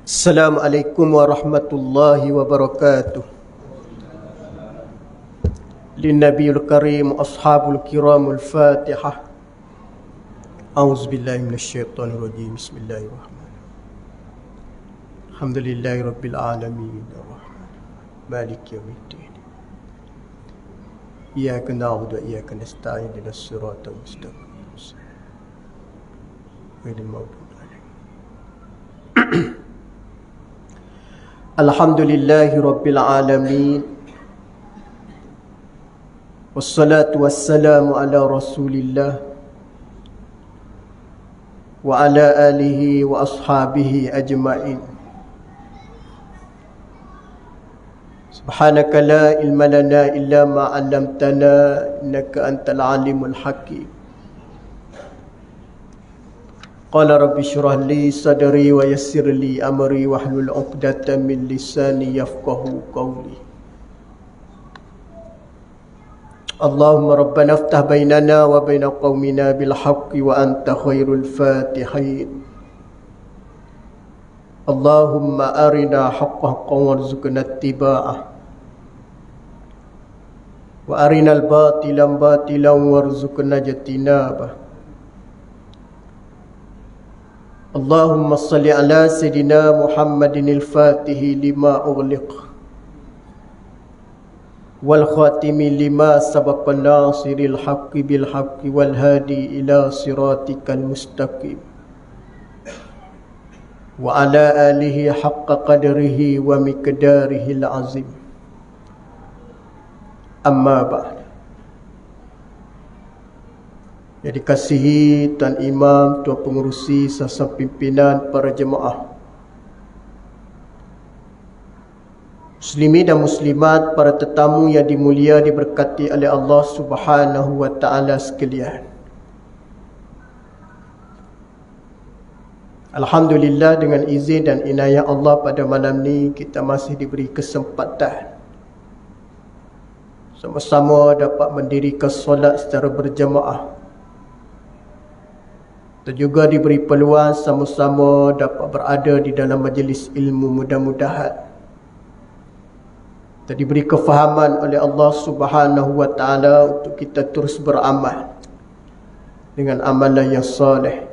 Assalamualaikum warahmatullahi wabarakatuh. Linnabiyul karim ashabul kiramul fatihah. A'udzubillahi minasyaitonir rajim. Bismillahirrahmanirrahim. Alhamdulillahi rabbil alamin. Maliki yaumiddin. Iyyaka na'budu wa iyyaka nasta'in. Ihdinas siratal mustaqim. Ghairil maghdubi 'alaihim. Alhamdulillahi rabbil alamin. Wassalatu wassalamu ala rasulillah wa ala alihi wa ashabihi ajma'in. Subhanaka la ilma lana illa ma 'allamtana innaka antal alimul hakim. Qala rabbi shrah li sadri wa yassir li amri wahlul 'uqdatam min lisani yafqahu qawli. Allahumma rabbana iftah bainana wa baina qaumina bil haqqi wa anta khairul fatihin. Allahumma arina haqqan warzuqna ittiba'ah wa arina al-batilan batilan warzuqna ijtinabah. Allahumma salli ala Sayyidina Muhammadin al-Fatihi lima ughliq wal khatimi lima sabaqa nasiril haqqi bil haqqi wal hadi ila siratikal mustaqim wa ala alihi haqqa qadrihi wa miqdarihil azim. Amma ba'd. Yang dikasihi Tuan Imam, Tuan Pengerusi, serta pimpinan para jemaah, muslimin dan muslimat, para tetamu yang dimulia diberkati oleh Allah Subhanahu wa taala sekalian. Alhamdulillah, dengan izin dan inayah Allah pada malam ni kita masih diberi kesempatan sama-sama dapat mendirikan solat secara berjemaah. Dan juga diberi peluang sama-sama dapat berada di dalam majlis ilmu, mudah-mudahan dan diberi kefahaman oleh Allah Subhanahu wa taala untuk kita terus beramal dengan amalan yang soleh.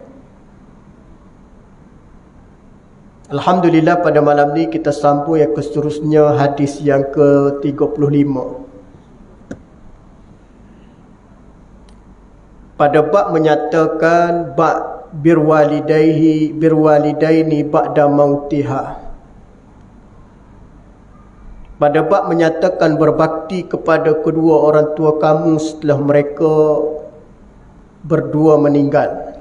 Alhamdulillah, pada malam ni kita sambung yang seterusnya, hadis yang ke-35. Pada bab menyatakan bab birwalidaini ba'da mautiha. Pada bab menyatakan berbakti kepada kedua orang tua kamu setelah mereka berdua meninggal.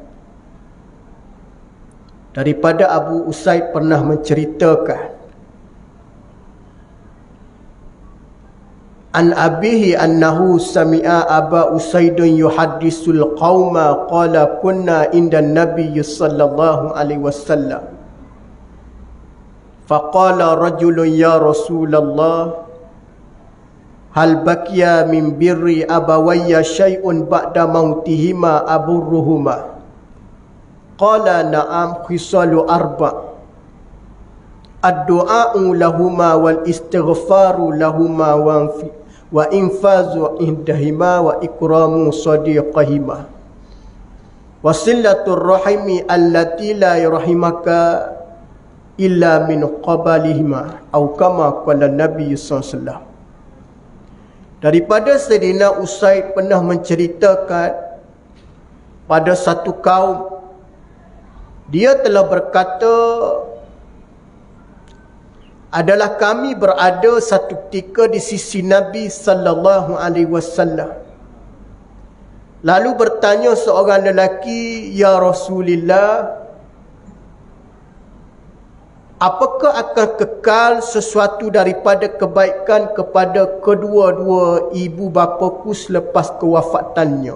Daripada Abu Usaid pernah menceritakan, an abihi annahu sami'a Aba Usaidun yuhaddisul qauma qala kunna inda Nabi sallallahu alaihi wasallam faqala rajulun ya Rasulullah hal baqiya min birri abawayya syai'un ba'da mautihima aburruhuma qala na'am khisalu arba' ad-du'a'u lahuma wal istighfaru lahuma wa infazu indahima wa ikramu sadiqahima wa sillatur rahimi allati la yarhimaka illa min qabalihima atau kama qala Nabi sallallahu alaihi wasallam. Daripada Sayyidina Usaid pernah menceritakan pada satu kaum dia telah berkata, adalah kami berada satu ketika di sisi Nabi sallallahu alaihi wasallam. Lalu bertanya seorang lelaki, ya Rasulullah, apakah akan kekal sesuatu daripada kebaikan kepada kedua-dua ibu bapaku selepas kewafatannya?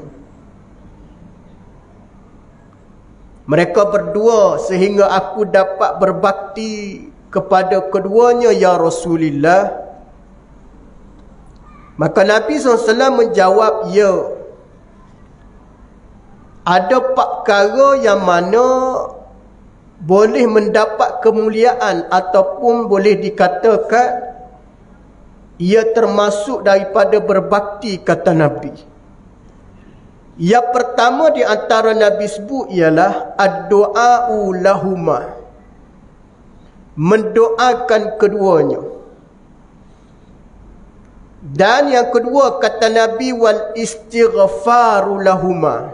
Mereka berdua sehingga aku dapat berbakti kepada keduanya, ya Rasulullah. Maka Nabi SAW menjawab, ya. ada 4 perkara yang mana boleh mendapat kemuliaan ataupun boleh dikatakan ia termasuk daripada berbakti, kata Nabi. Yang pertama di antara Nabi sebut ialah ad-du'a'u lahuma, mendoakan keduanya. Dan yang kedua kata Nabi, wal istighfaru lahuma,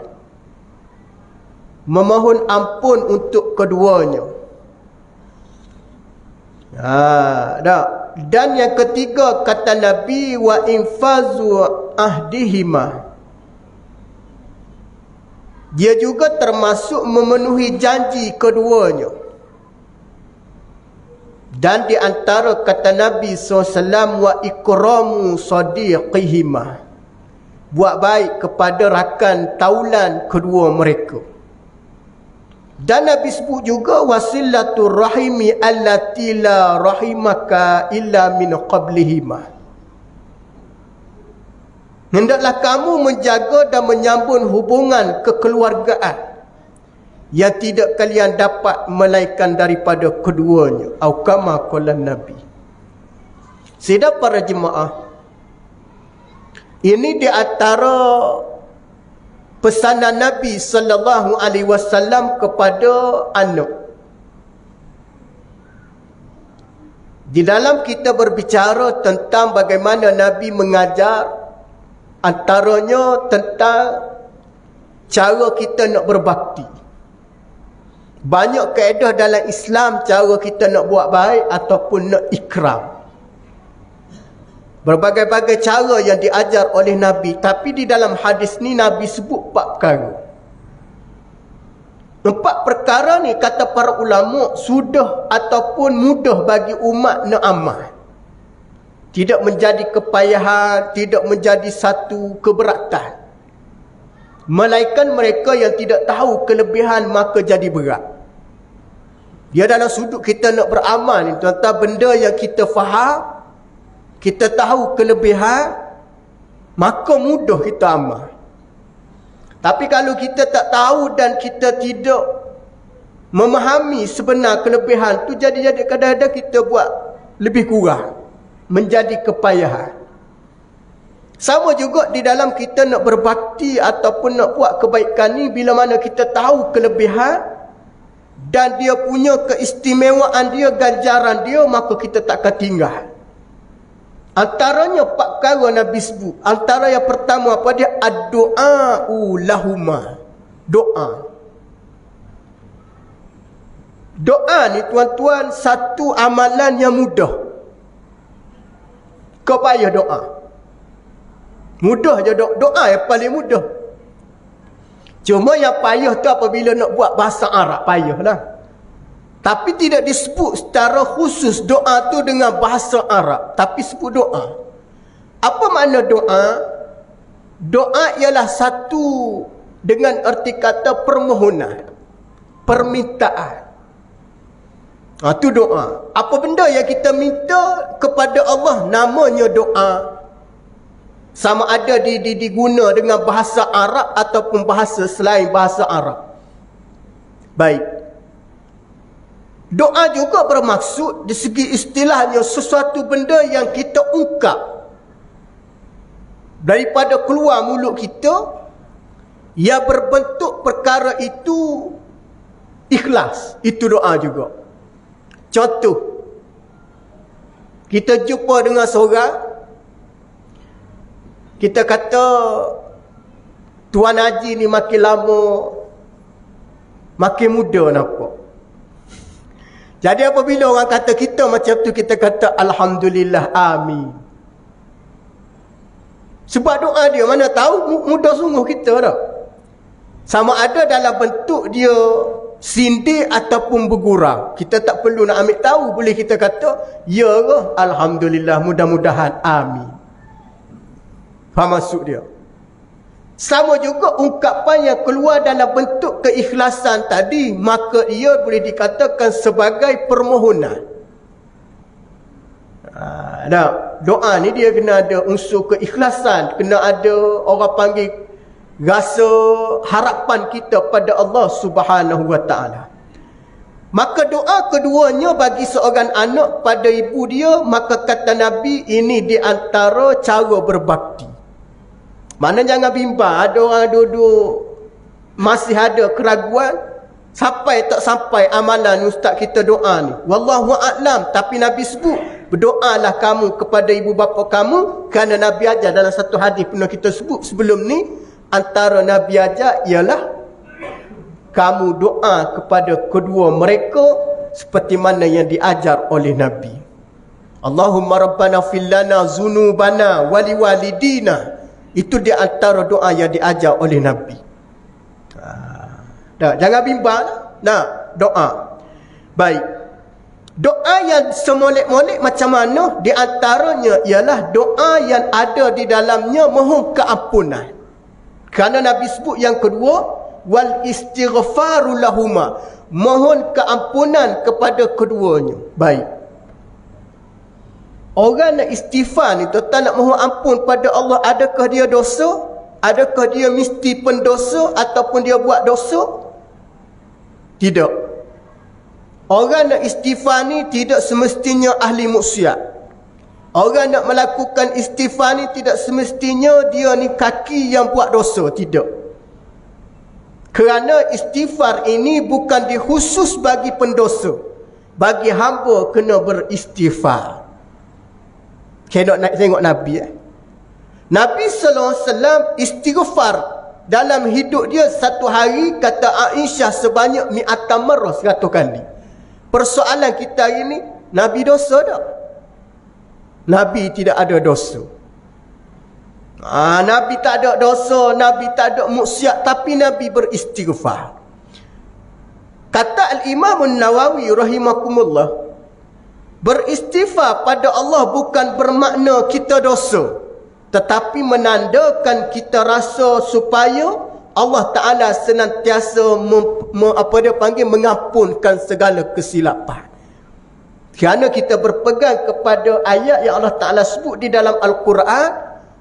memohon ampun untuk keduanya. Dan yang ketiga kata Nabi, wa infazu ahdihima, dia juga termasuk memenuhi janji keduanya. Dan di antara kata Nabi SAW, wa ikramu sadiqihima, buat baik kepada rakan taulan kedua mereka. Dan Nabi sebut juga wasilatur rahimi allati la rahimaka illa min qablihima, hendaklah kamu menjaga dan menyambung hubungan kekeluargaan yang tidak kalian dapat melainkan daripada keduanya. Atau kama qala Nabi. Sedap para jemaah, ini di antara pesanan Nabi sallallahu alaihi wasallam kepada anak. Di dalam kita berbicara tentang bagaimana Nabi mengajar, antaranya tentang cara kita nak berbakti. Banyak kaedah dalam Islam cara kita nak buat baik ataupun nak ikram. Berbagai-bagai cara yang diajar oleh Nabi. Tapi di dalam hadis ni Nabi sebut 4 perkara. 4 perkara ni kata para ulama sudah ataupun mudah bagi umat nak amal. Tidak menjadi kepayahan, tidak menjadi satu keberatan. Melainkan mereka yang tidak tahu kelebihan maka jadi berat. Dia dalam sudut kita nak beramal ni, tuan-tuan, benda yang kita faham, kita tahu kelebihan, maka mudah kita amal. Tapi kalau kita tak tahu dan kita tidak memahami sebenar kelebihan tu, jadi kadang-kadang kita buat lebih kurang, menjadi kepayahan. Sama juga di dalam kita nak berbakti ataupun nak buat kebaikan ni, bila mana kita tahu kelebihan dan dia punya keistimewaan dia, ganjaran dia, maka kita takkan tinggal. Antaranya 4 perkara Nabi sebut. Antara yang pertama apa dia? Ad-du'a'u lahuma, doa. Doa ni tuan-tuan satu amalan yang mudah. Kau payah doa. Mudah je doa yang paling mudah. Cuma yang payah tu apabila nak buat bahasa Arab, payahlah. Tapi tidak disebut secara khusus doa tu dengan bahasa Arab, tapi sebut doa. Apa makna doa? Doa ialah satu dengan erti kata permohonan, permintaan. Itu doa. Apa benda yang kita minta kepada Allah namanya doa. Sama ada diguna dengan bahasa Arab ataupun bahasa selain bahasa Arab. Baik. Doa juga bermaksud di segi istilahnya sesuatu benda yang kita ungkap daripada keluar mulut kita yang berbentuk perkara itu ikhlas. Itu doa juga. Contoh, kita jumpa dengan seorang, kita kata Tuan Haji ni makin lama makin muda nampak. Jadi apabila orang kata kita macam tu, kita kata alhamdulillah, amin. Sebab doa dia mana tahu muda sungguh kita dah. Sama ada dalam bentuk dia sindir ataupun bergurau. Kita tak perlu nak ambil tahu, boleh kita kata ya ke alhamdulillah, mudah-mudahan, amin. Faham maksud dia? Sama juga ungkapan yang keluar dalam bentuk keikhlasan tadi, maka ia boleh dikatakan sebagai permohonan. Doa ni dia kena ada unsur keikhlasan, kena ada orang panggil rasa harapan kita pada Allah Subhanahu wa taala. Maka doa keduanya bagi seorang anak pada ibu dia, maka kata Nabi, ini di antara cara berbakti. Mana jangan bimbang, ada orang duduk masih ada keraguan, sampai tak sampai amalan ustaz kita doa ni. Wallahu a'lam, tapi Nabi sebut, berdoalah kamu kepada ibu bapa kamu, kerana Nabi ajar dalam satu hadis pernah kita sebut sebelum ni, antara Nabi ajar ialah kamu doa kepada kedua mereka seperti mana yang diajar oleh Nabi. Allahumma rabbana fil lana zunubana wali walidina. Itu di antara doa yang diajar oleh Nabi. Jangan bimbang. Nah, doa. Baik. Doa yang semolek-molek macam mana? Di antaranya ialah doa yang ada di dalamnya mohon keampunan. Kerana Nabi sebut yang kedua, wal istighfaru lahuma, mohon keampunan kepada keduanya. Baik. Orang nak istighfar ni, tuan nak mohon ampun pada Allah, adakah dia dosa? Adakah dia mesti pendosa ataupun dia buat dosa? Tidak. Orang nak istighfar ni tidak semestinya ahli maksiat. Orang nak melakukan istighfar ni tidak semestinya dia ni kaki yang buat dosa. Tidak. Kerana istighfar ini bukan dikhusus bagi pendosa. Bagi hamba kena beristighfar. Saya nak tengok Nabi. Nabi SAW istighfar dalam hidup dia satu hari, kata Aisyah, sebanyak 100 marrah, 100 kali. Persoalan kita hari ni, Nabi dosa tak? Nabi tidak ada dosa. Nabi tak ada dosa, Nabi tak ada maksiat, tapi Nabi beristighfar. Kata Al-Imam An-Nawawi rahimakumullah, beristighfar pada Allah bukan bermakna kita dosa, tetapi menandakan kita rasa supaya Allah Ta'ala senantiasa mengampunkan segala kesilapan. Kerana kita berpegang kepada ayat yang Allah Ta'ala sebut di dalam Al-Quran,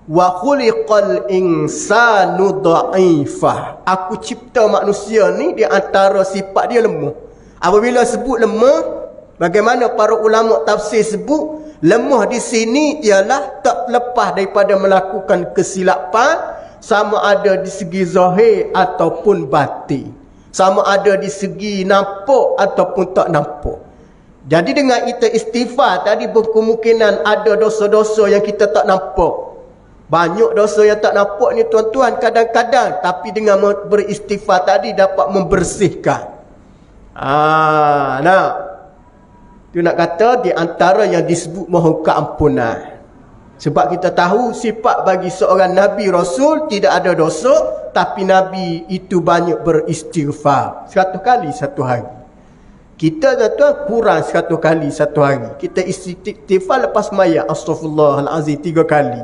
wa khuliqal insanu dha'ifah. Aku cipta manusia ni di antara sifat dia lemah. Apabila sebut lemah, bagaimana para ulama tafsir sebut, lemah di sini ialah tak lepas daripada melakukan kesilapan, sama ada di segi zahir ataupun batin, sama ada di segi nampak ataupun tak nampak. Jadi dengan kita istighfar tadi, berkemungkinan ada dosa-dosa yang kita tak nampak. Banyak dosa yang tak nampak ni tuan-tuan kadang-kadang, tapi dengan beristighfar tadi dapat membersihkan. Itu nak kata di antara yang disebut mohon keampunan. Sebab kita tahu sifat bagi seorang Nabi Rasul tidak ada dosa, tapi Nabi itu banyak beristighfar. 100 kali satu hari. Kita tuan-tuan kurang 100 kali satu hari. Kita istighfar lepas maya, astaghfirullahalazim 3 kali.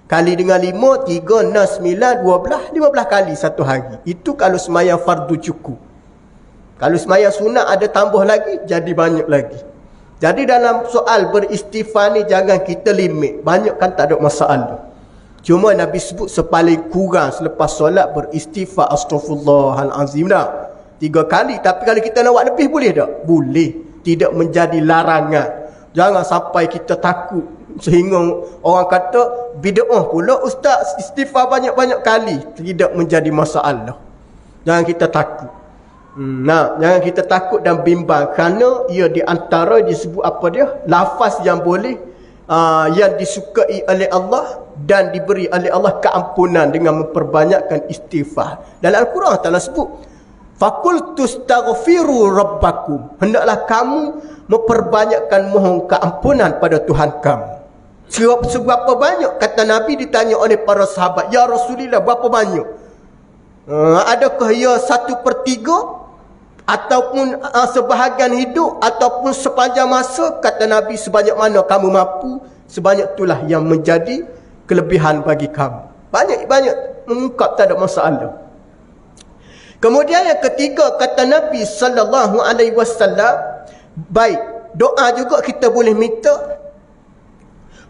Kali dengan 5, 3, 6, 9, 12, 15 kali satu hari. Itu kalau semaya fardu cukup. Kalau semaya sunat ada tambah lagi, jadi banyak lagi. Jadi dalam soal beristighfar ni jangan kita limit. Banyak kan tak ada masalah. Cuma Nabi sebut sepaling kurang selepas solat beristighfar astaghfirullahalazim dah 3 kali. Tapi kalau kita nak buat lebih boleh tak? Boleh. Tidak menjadi larangan. Jangan sampai kita takut sehingga orang kata bid'ah pula ustaz istighfar banyak-banyak kali. Tidak menjadi masalah. Jangan kita takut. Jangan kita takut dan bimbang, kerana ia di antara disebut apa dia, lafaz yang boleh yang disukai oleh Allah dan diberi oleh Allah keampunan dengan memperbanyakkan istighfar. Dalam Al-Quran Ta'ala sebut, faqultu astaghfiru rabbakum, hendaklah kamu memperbanyakkan mohon keampunan pada Tuhan kamu. Seberapa banyak, kata Nabi ditanya oleh para sahabat, ya Rasulullah, berapa banyak? Adakah ia 1/3 ataupun sebahagian hidup ataupun sepanjang masa? Kata Nabi, sebanyak mana kamu mampu, sebanyak itulah yang menjadi kelebihan bagi kamu. Banyak-banyak mengungkap, tak ada masalah. Kemudian yang ketiga, kata Nabi SAW, baik, doa juga kita boleh minta.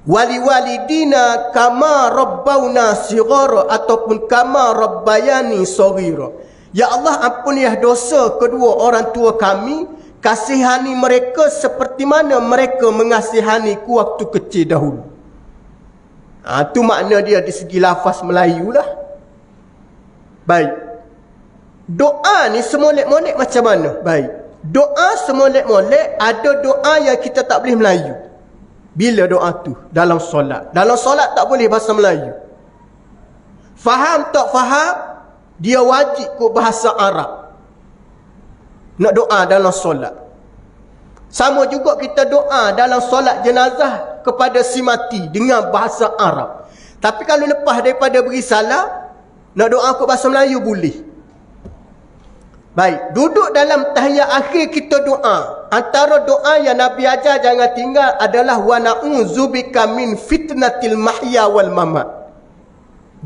Waliwalidina kama rabbawna sighara ataupun kama rabbayani saghira. Ya Allah, ampunilah dosa kedua orang tua kami, kasihani mereka seperti mana mereka mengasihaniku waktu kecil dahulu. Itu makna dia di segi lafaz Melayu lah. Baik. Doa ni semolek-molek macam mana? Baik. Doa semolek-molek, ada doa yang kita tak boleh Melayu. Bila doa tu? Dalam solat. Dalam solat tak boleh bahasa Melayu. Faham tak faham? Dia wajib kok bahasa Arab. Nak doa dalam solat. Sama juga kita doa dalam solat jenazah kepada si mati dengan bahasa Arab. Tapi kalau lepas daripada beri salam, nak doa kok bahasa Melayu boleh. Baik, duduk dalam tahiyat akhir kita doa. Antara doa yang Nabi ajar jangan tinggal adalah wa na'udzubika min fitnatil mahya wal mamat.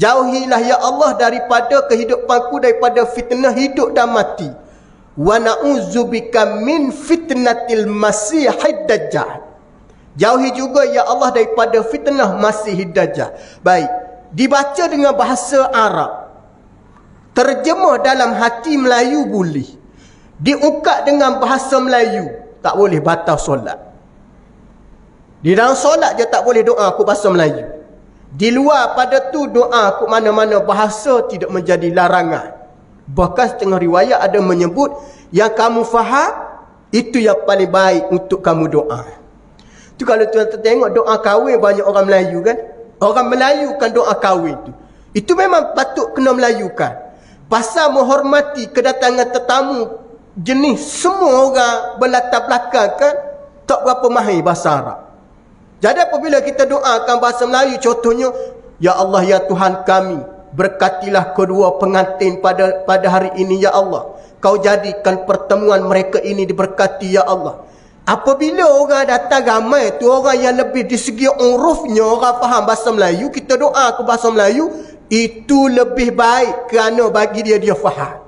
Jauhilah ya Allah daripada kehidupanku daripada fitnah hidup dan mati. Wa na'udzubika min fitnatil masihid dajjal. Jauhi juga ya Allah daripada fitnah masihid dajjal. Baik, dibaca dengan bahasa Arab. Terjemah dalam hati Melayu boleh. Diungkap dengan bahasa Melayu, tak boleh, batal solat. Di dalam solat je tak boleh doa aku bahasa Melayu. Di luar pada tu doa kok mana-mana bahasa tidak menjadi larangan. Bahkan setengah riwayat ada menyebut yang kamu faham itu yang paling baik untuk kamu doa. Tu kalau tuan-tuan tengok doa kahwin banyak orang Melayu kan. Orang Melayu kan doa kahwin tu. Itu memang patut kena melayukan. Pasal menghormati kedatangan tetamu jenis semua orang berlatar belakang kan tak berapa mahir bahasa Arab. Jadi apabila kita doakan bahasa Melayu, contohnya, ya Allah ya Tuhan kami, berkatilah kedua pengantin pada hari ini ya Allah. Kau jadikan pertemuan mereka ini diberkati ya Allah. Apabila orang datang ramai tu, orang yang lebih di segi urufnya, orang faham bahasa Melayu, kita doa ke bahasa Melayu, itu lebih baik kerana bagi dia faham.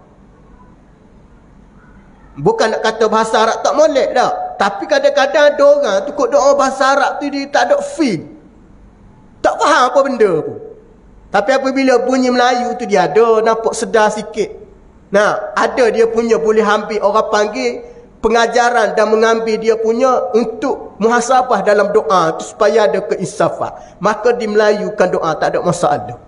Bukan nak kata bahasa Arab tak molek dah. Tapi kadang-kadang ada orang tu kok doa bahasa Arab tu dia tak ada feel. Tak faham apa benda pun. Tapi apabila bunyi Melayu tu dia ada nampak sedar sikit. Nah, ada dia punya boleh ambil orang panggil pengajaran dan mengambil dia punya untuk muhasabah dalam doa tu supaya ada keinsafan. Maka dimelayukan doa tak ada masalah.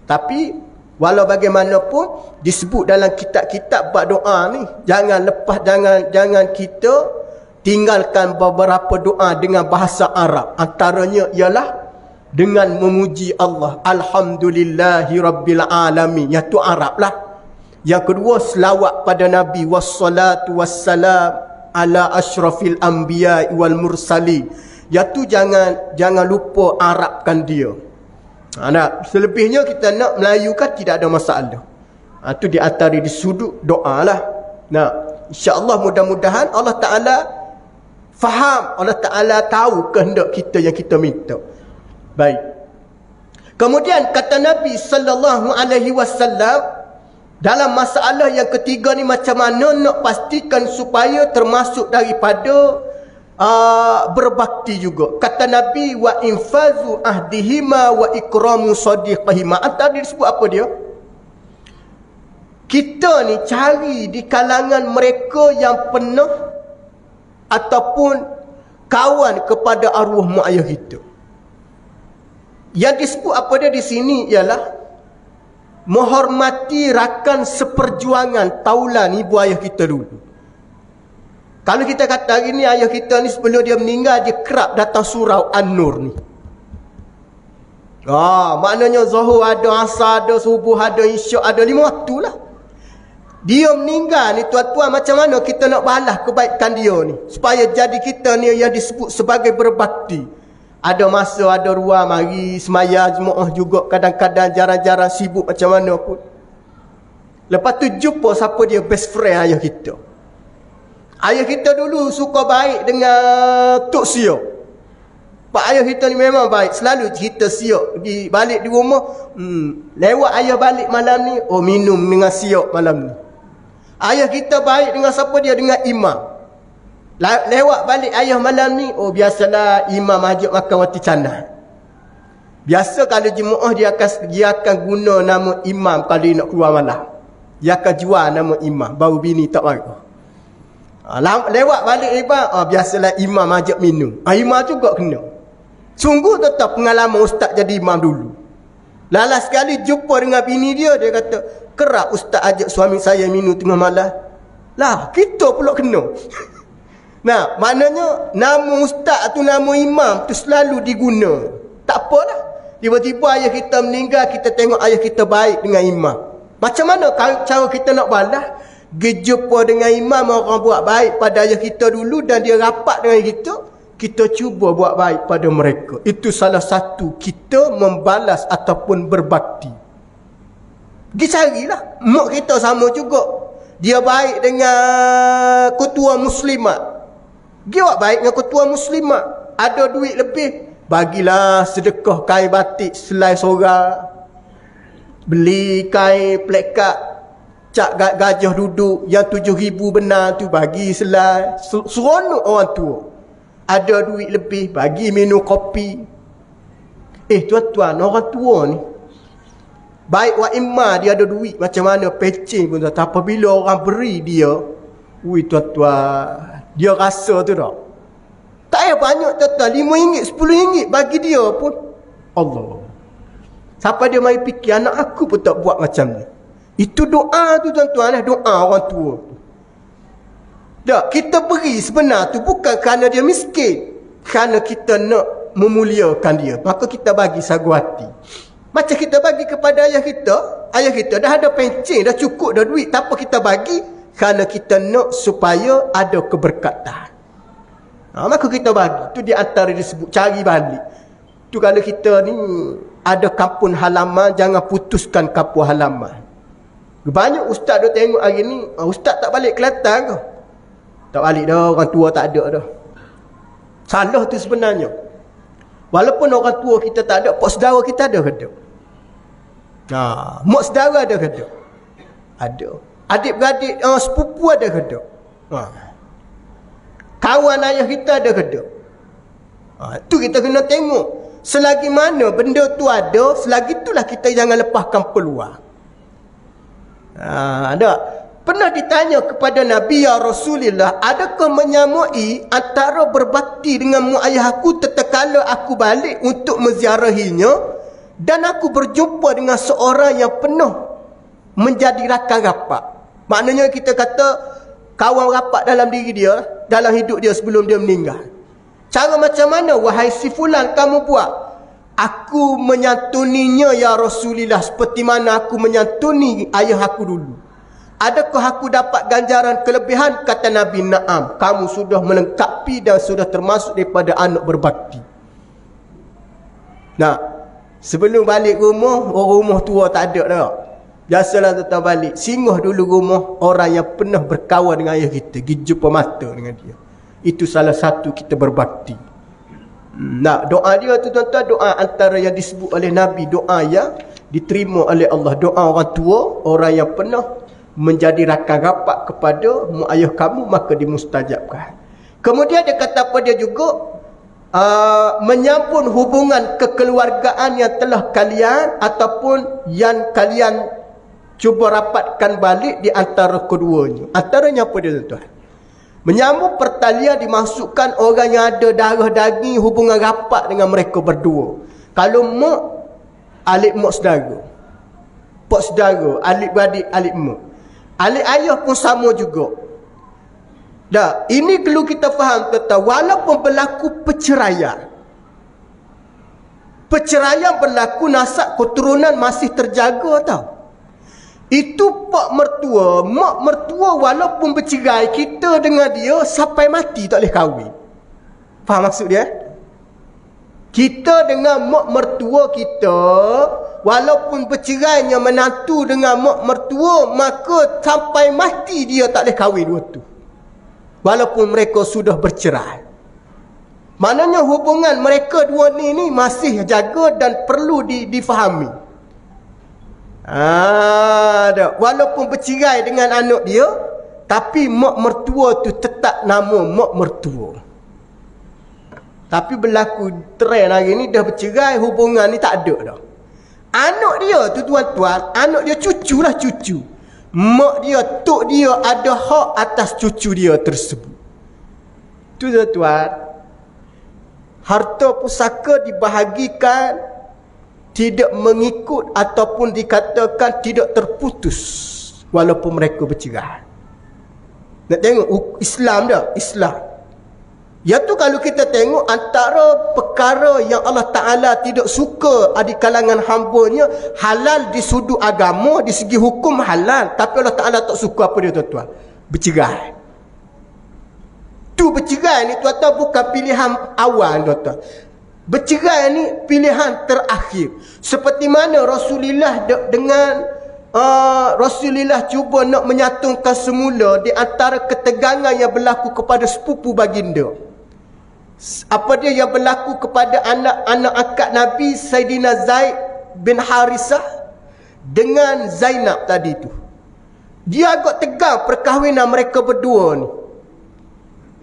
Tapi walau bagaimanapun disebut dalam kitab-kitab bab doa ni, jangan lepas, jangan kita tinggalkan beberapa doa dengan bahasa Arab. Antaranya ialah dengan memuji Allah, alhamdulillahi rabbil alamin, iaitu Arab lah. Yang kedua selawat pada Nabi, wassalatu wassalam ala asyrafil anbiya wal mursalin, iaitu jangan lupa Arabkan dia. Nah, selebihnya kita nak melayukan tidak ada masalah. Itu di antara di sudut doa lah. Nah, insya-Allah mudah-mudahan Allah Ta'ala faham, Allah Ta'ala tahu kehendak kita yang kita minta. Baik. Kemudian kata Nabi sallallahu alaihi wasallam dalam masalah yang ketiga ni, macam mana nak pastikan supaya termasuk daripada berbakti juga. Kata Nabi, wa infazu ahdihima wa ikramu sadiqihima. Tadi disebut apa dia? Kita ni cari di kalangan mereka yang pernah ataupun kawan kepada arwah mak ayah kita. Yang disebut apa dia di sini ialah menghormati rakan seperjuangan taulan ibu ayah kita dulu. Kalau kita kata hari ni ayah kita ni sebelum dia meninggal dia kerap datang surau An-Nur ni. Maknanya Zuhur ada, Asar ada, Subuh ada, Isyak ada, 5 waktu lah. Dia meninggal ni tuan-tuan, macam mana kita nak balas kebaikan dia ni supaya jadi kita ni yang disebut sebagai berbakti. Ada masa, ada ruang mari semaya jemaah juga, kadang-kadang jarang-jarang sibuk macam mana pun. Lepas tu jumpa siapa dia best friend ayah kita. Ayah kita dulu suka baik dengan Tok Siok. Pak ayah kita ni memang baik, selalu cerita Siok balik di rumah. Lewat ayah balik malam ni, minum dengan Siok malam ni. Ayah kita baik dengan siapa dia? Dengan imam. Lewat balik ayah malam ni, oh biasalah imam ajak makan roti canai. Biasa kalau jemaah dia akan guna nama imam kalau dia nak keluar malam. Dia akan jual nama imam, baru bini tak marah. Lewat balik riba, biasalah imam ajak minum. Imam juga kena. Sungguh tetap pengalaman ustaz jadi imam dulu. Lalas sekali jumpa dengan bini dia kata, kerap ustaz ajak suami saya minum tengah malam. Lah, kita pula kena. Nah, maknanya nama ustaz tu, nama imam tu selalu diguna. Tak apalah. Tiba-tiba ayah kita meninggal, kita tengok ayah kita baik dengan imam. Macam mana cara kita nak balas? Jumpa dengan imam, orang buat baik pada ayah kita dulu dan dia rapat dengan kita, kita cuba buat baik pada mereka. Itu salah satu kita membalas ataupun berbakti. Pergi carilah. Mak kita sama juga. Dia baik dengan ketua muslimat. Dia buat baik dengan ketua muslimat. Ada duit lebih, bagilah sedekah kain batik selai sorang. Beli kain plekat, cak gajah duduk yang 7,000 benar tu, bagi selai. Seronok orang tua. Ada duit lebih, bagi minum kopi. Tuan-tuan, orang tua ni baik wa imma, dia ada duit macam mana pecing pun tak. Apabila orang beri dia, tuan-tuan, dia rasa tu tak. Tak payah banyak tuan-tuan, RM5, RM10 bagi dia pun. Allah. Siapa dia mari fikir, anak aku pun tak buat macam ni. Itu doa tu tuan-tuan, doa orang tua. Tak, kita beri sebenar tu bukan kerana dia miskin, kerana kita nak memuliakan dia. Maka kita bagi sagu hati. Macam kita bagi kepada ayah kita dah ada pencen, dah cukup dah duit, tak apa kita bagi kerana kita nak supaya ada keberkatan. Maka kita bagi. Tu di antara disebut cari balik. Tu kalau kita ni ada kampung halaman, jangan putuskan kampung halaman. Banyak ustaz dah tengok hari ni, ustaz tak balik Kelantan ke? Tak balik dah, orang tua tak ada dah. Salah tu sebenarnya. Walaupun orang tua kita tak ada, pak saudara kita ada ke tak? Mak saudara ada ke tak? Ada. Adik-beradik sepupu ada ke tak? Kawan ayah kita ada ke tak? Tu kita kena tengok. Selagi mana benda tu ada, selagi itulah kita jangan lepaskan peluang. Ada. Pernah ditanya kepada Nabi, ya Rasulullah, adakah menyamai antara berbakti dengan mak ayah aku tatkala aku balik untuk menziarahinya dan aku berjumpa dengan seorang yang penuh menjadi rakan rapat. Maknanya kita kata kawan rapat dalam diri dia, dalam hidup dia sebelum dia meninggal. Cara macam mana wahai si fulan kamu buat? Aku menyantuninya ya Rasulullah seperti mana aku menyantuni ayah aku dulu. Adakah aku dapat ganjaran kelebihan? Kata Nabi, na'am. Kamu sudah melengkapi dan sudah termasuk daripada anak berbakti. Nah, sebelum balik rumah, orang rumah tua tak ada dah. Biasalah tuan balik, singgah dulu rumah orang yang pernah berkawan dengan ayah kita, pergi jumpa mata dengan dia. Itu salah satu kita berbakti. Nah, doa dia tu tuan-tuan, doa antara yang disebut oleh Nabi, doa yang diterima oleh Allah. Doa orang tua, orang yang pernah menjadi rakan rapat kepada mak ayah kamu, maka dimustajabkan. Kemudian dia kata apa dia juga, menyambung hubungan kekeluargaan yang telah kalian ataupun yang kalian cuba rapatkan balik di antara keduanya. Antaranya apa dia tuan-tuan? Menyambung pertalian dimasukkan orang yang ada darah daging, hubungan rapat dengan mereka berdua. Kalau mak, alik mak saudara, pak saudara, alik beradik, alik mak, alik ayah pun sama juga. Dah, ini perlu kita faham tentang walaupun berlaku perceraian. Perceraian berlaku, nasab keturunan masih terjaga tau. Itu pak mertua, mak mertua walaupun bercerai, kita dengan dia sampai mati tak boleh kahwin. Faham maksud dia? Kita dengan mak mertua kita, walaupun bercerainya menantu dengan mak mertua, maka sampai mati dia tak boleh kahwin dua tu. Walaupun mereka sudah bercerai. Maknanya hubungan mereka dua ni masih jaga dan perlu difahami. Walaupun bercerai dengan anak dia, tapi mak mertua tu tetap letak nama mak mertua. Tapi berlaku trend hari ni dah bercerai, hubungan ni tak ada dah. Anak dia tu tuan-tuan, anak dia cucu lah cucu. Mak dia, tok dia ada hak atas cucu dia tersebut. Tu tuan-tuan, harta pusaka dibahagikan tidak mengikut ataupun dikatakan tidak terputus walaupun mereka bercerai. Nak tengok Islam dah, Islam. Iaitu kalau kita tengok antara perkara yang Allah Ta'ala tidak suka di kalangan hamba-Nya, halal di sudut agama, di segi hukum halal. Tapi Allah Ta'ala tak suka apa dia tuan-tuan? Bercerai. Tu bercerai ni tuan-tuan bukan pilihan awal tuan-tuan. Bercerai ni pilihan terakhir. Seperti mana Rasulullah Rasulullah cuba nak menyatukan semula di antara ketegangan yang berlaku kepada sepupu baginda. Apa dia yang berlaku kepada anak-anak angkat Nabi Saidina Zaid bin Harisah dengan Zainab tadi tu. Dia agak tegang perkahwinan mereka berdua ni.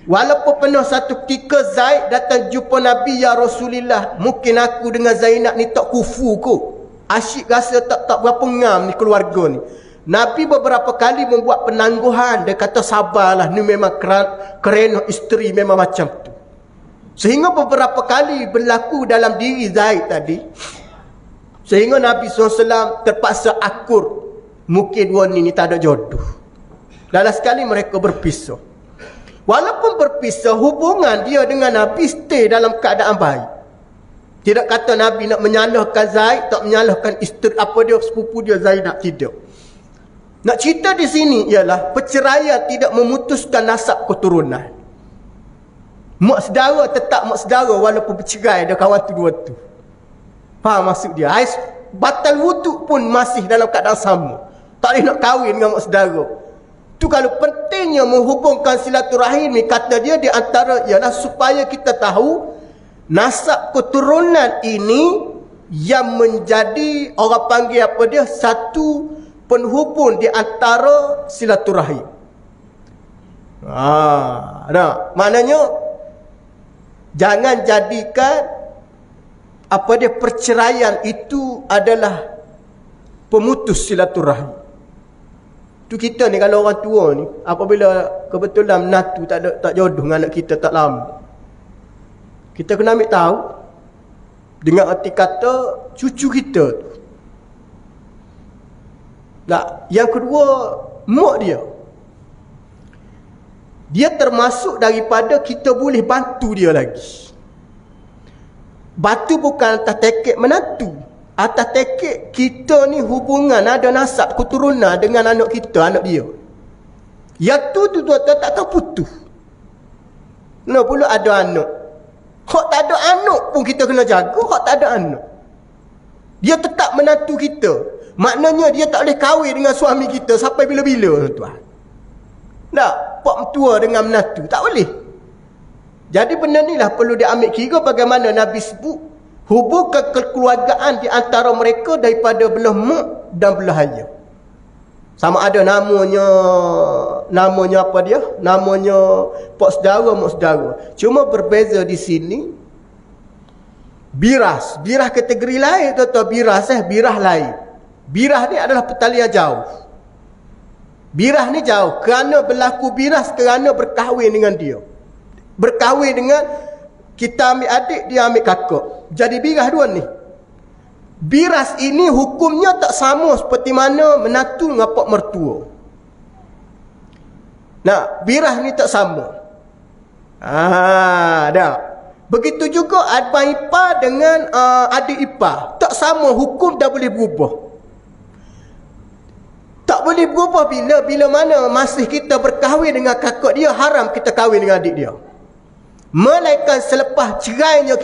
Walaupun pernah satu ketika Zaid datang jumpa Nabi, ya Rasulullah, mungkin aku dengan Zainab ni tak kufu kot. Asyik rasa tak berapa ngam ni keluarga ni. Nabi beberapa kali membuat penangguhan. Dia kata sabarlah, ni memang kerana isteri memang macam tu. Sehingga beberapa kali berlaku dalam diri Zaid tadi. Sehingga Nabi SAW terpaksa akur. Mungkin dua ni tak ada jodoh. Dalam sekali mereka berpisah. Walaupun berpisah, hubungan dia dengan Nabi stay dalam keadaan baik. Tidak kata Nabi nak menyalahkan Zaid, tak menyalahkan isteri apa dia, sepupu dia Zainab, tidak. Nak cerita di sini ialah perceraian tidak memutuskan nasab keturunan. Mak saudara tetap mak saudara walaupun bercerai dia kawan tu dua tu. Faham maksud dia? Batal wuduk pun masih dalam keadaan sama. Tak boleh nak kahwin dengan mak saudara. Tu kalau pentingnya menghubungkan silaturahim ni, kata dia di antara ialah supaya kita tahu nasab keturunan ini yang menjadi orang panggil apa dia, satu penghubung di antara silaturahim. Maknanya jangan jadikan apa dia perceraian itu adalah pemutus silaturahim. Tu kita ni kalau orang tua ni, apabila kebetulan menatu tak jodoh dengan anak kita tak lama, kita kena ambil tahu dengan arti kata cucu kita tu. Nah, yang kedua, mak dia termasuk daripada kita boleh bantu dia lagi. Batu bukan atas tekek menantu. Atas tekek kita ni hubungan ada nasab keturunan dengan anak kita, anak dia. Yang tu tuan-tuan takkan putus. Kena pula ada anak. Hak tak ada anak pun kita kena jaga. Hak tak ada anak, dia tetap menantu kita. Maknanya dia tak boleh kahwin dengan suami kita sampai bila-bila tuan-tuan. Tak, pak mentua dengan menantu tak boleh. Jadi benda ni lah perlu diambil kira bagaimana Nabi sebut hubungkan kekeluargaan di antara mereka daripada belah mak dan belah ayah. Sama ada namanya apa dia? Namanya pak saudara, mak saudara. Cuma berbeza di sini biras kategori lain tuan-tuan, birah lain. Birah ni adalah pertalian jauh. Birah ni jauh kerana berlaku biras kerana berkahwin dengan dia. Berkahwin dengan kita ambil adik, dia ambil kakak. Jadi birah dua ni. Biras ini hukumnya tak sama seperti mana menantu dengan pak mertua. Nah, birah ni tak sama. Dah. Begitu juga abang ipar dengan adik ipar. Tak sama, hukum dah boleh berubah. Tak boleh berubah bila mana masih kita berkahwin dengan kakak dia, haram kita kahwin dengan adik dia. Melainkan selepas cerainya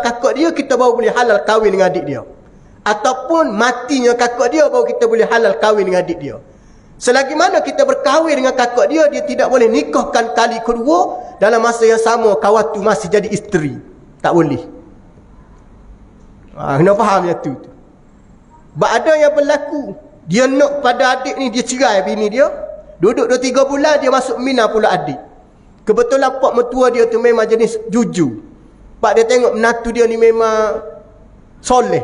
kakak dia, kita baru boleh halal kahwin dengan adik dia. Ataupun matinya kakak dia, baru kita boleh halal kahwin dengan adik dia. Selagi mana kita berkahwin dengan kakak dia, dia tidak boleh nikahkan kali kedua dalam masa yang sama kawan tu masih jadi isteri. Tak boleh. Kena faham yang tu. Ada yang berlaku, dia nak pada adik ni, dia cerai bini dia. Duduk 2-3 bulan, dia masuk mina pula adik. Kebetulan pak mertua dia tu memang jenis jujur. Pak dia tengok menantu dia ni memang soleh.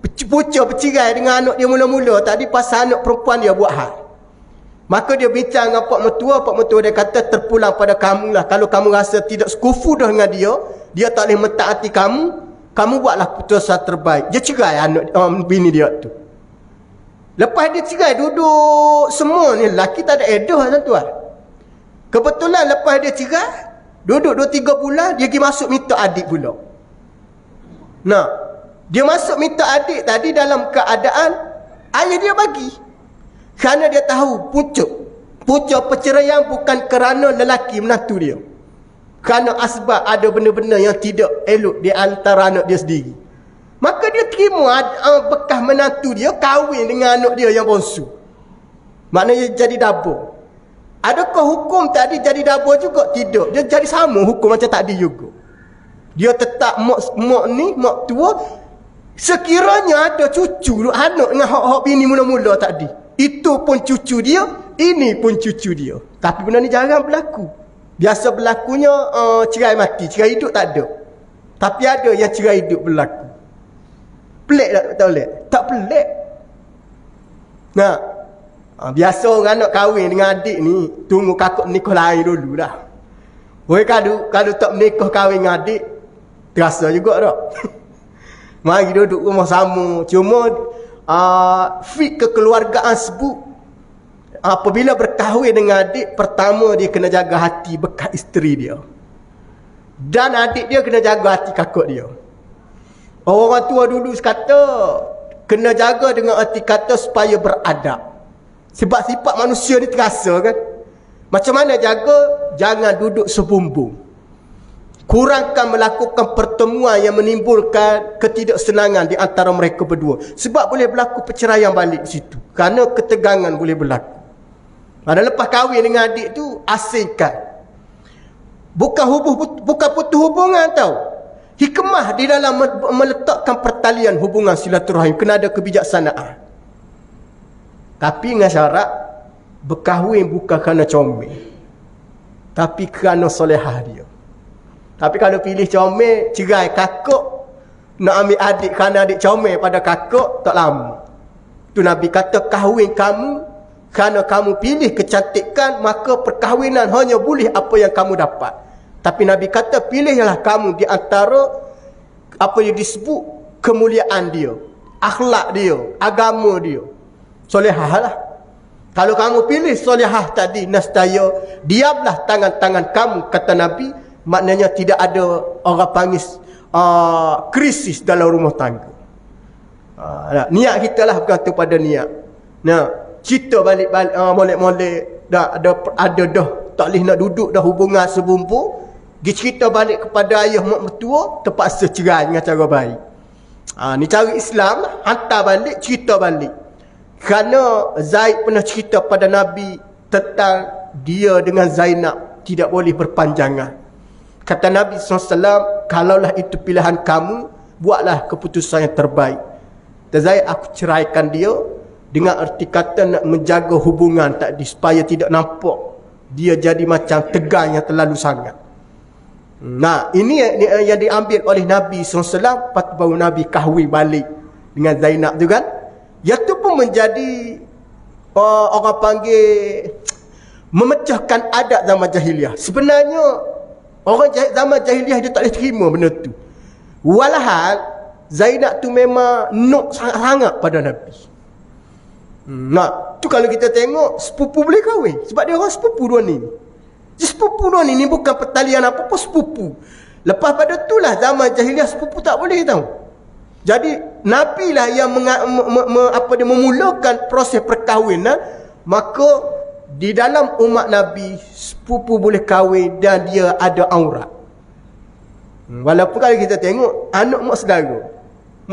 Pucuk bercerai dengan anak dia mula-mula. Tadi pasal anak perempuan dia buat hal. Maka dia bincang dengan pak mertua dia kata terpulang pada kamu lah. Kalau kamu rasa tidak sekufu dah dengan dia tak boleh mentaati kamu buatlah putusan terbaik. Dia cerai anak bini dia tu. Lepas dia cerai, duduk semua ni lelaki tak ada edah tuan-tuan. Kebetulan lepas dia cerai, duduk 2-3 bulan, dia pergi masuk minta adik pula. Nah, dia masuk minta adik tadi dalam keadaan ayah dia bagi. Kerana dia tahu pucuk perceraian bukan kerana lelaki menantu dia. Kerana asbab ada benda-benda yang tidak elok di antara anak dia sendiri. Maka dia terima bekas menantu dia kahwin dengan anak dia yang bongsu. Maknanya jadi daba. Adakah hukum tadi jadi daba juga? Tidak. Dia jadi sama hukum macam tadi juga. Dia tetap mak tua. Sekiranya ada cucu anak dengan hak-hak bini mula-mula tadi, itu pun cucu dia, ini pun cucu dia. Tapi benda ni jarang berlaku. Biasa berlakunya cerai mati, cerai hidup tak ada. Tapi ada yang cerai hidup berlaku. Pelik tak pelik? Tak pelik. Nah, biasa orang nak kahwin dengan adik ni, tunggu kakak nikah lain dulu dah. Kalau tak menikah kahwin dengan adik, terasa juga tak? Mari duduk rumah sama. Cuma fit kekeluargaan sebut, apabila berkahwin dengan adik, pertama dia kena jaga hati bekas isteri dia. Dan adik dia kena jaga hati kakak dia. Orang tua dulu kata kena jaga dengan arti kata supaya beradab. Sebab sifat manusia ni terasa kan. Macam mana jaga? Jangan duduk sebumbung. Kurangkan melakukan pertemuan yang menimbulkan ketidaksenangan di antara mereka berdua. Sebab boleh berlaku perceraian balik di situ. Kerana ketegangan boleh berlaku. Pada lepas kahwin dengan adik tu, asingkan. Bukan putus hubungan tau. Hikmah di dalam meletakkan pertalian hubungan silaturahim. Kena ada kebijaksanaan. Tapi dengan syarat, berkahwin bukan kerana comel. Tapi kerana solehah dia. Tapi kalau pilih comel, cerai kakak, nak ambil adik kerana adik comel pada kakak, tak lama. Tu Nabi kata, kahwin kamu kerana kamu pilih kecantikan, maka perkahwinan hanya boleh apa yang kamu dapat. Tapi Nabi kata, pilihlah kamu di antara apa yang disebut kemuliaan dia, akhlak dia, agama dia. Solehah lah. Kalau kamu pilih solehah tadi, nescaya diamlah tangan-tangan kamu, kata Nabi. Maknanya tidak ada orang panggil krisis dalam rumah tangga. Niat kita lah bergantung pada niat. Nah, cerita balik-balik molek-molek dah tak boleh nak duduk dah hubungan sebumbung. Dia cerita balik kepada ayah mak mertua, terpaksa cerai dengan cara baik. Ni cara Islam lah. Hantar balik, cerita balik. Kerana Zaid pernah cerita pada Nabi tentang dia dengan Zainab tidak boleh berpanjangan. Kata Nabi SAW, kalaulah itu pilihan kamu, buatlah keputusan yang terbaik. Zaid, aku ceraikan dia dengan erti kata nak menjaga hubungan tadi supaya tidak nampak dia jadi macam tegang yang terlalu sangat. Nah, ini yang diambil oleh Nabi SAW. Lepas baru Nabi kahwin balik dengan Zainab tu kan. Yang tu pun menjadi orang panggil memecahkan adat zaman jahiliah. Sebenarnya orang zaman jahiliah dia tak boleh terima benda tu. Walhal Zainab tu memang nok sangat-sangat pada Nabi. Nah, tu kalau kita tengok sepupu boleh kahwin. Sebab dia orang sepupu dua ni. Sepupu dua ni bukan pertalian apa-apa, sepupu. Lepas pada tu lah zaman jahiliah sepupu tak boleh tahu. Jadi Nabi lah yang memulakan proses perkahwinan. Maka di dalam umat Nabi, sepupu boleh kahwin dan dia ada aurat. Walaupun kalau kita tengok anak mak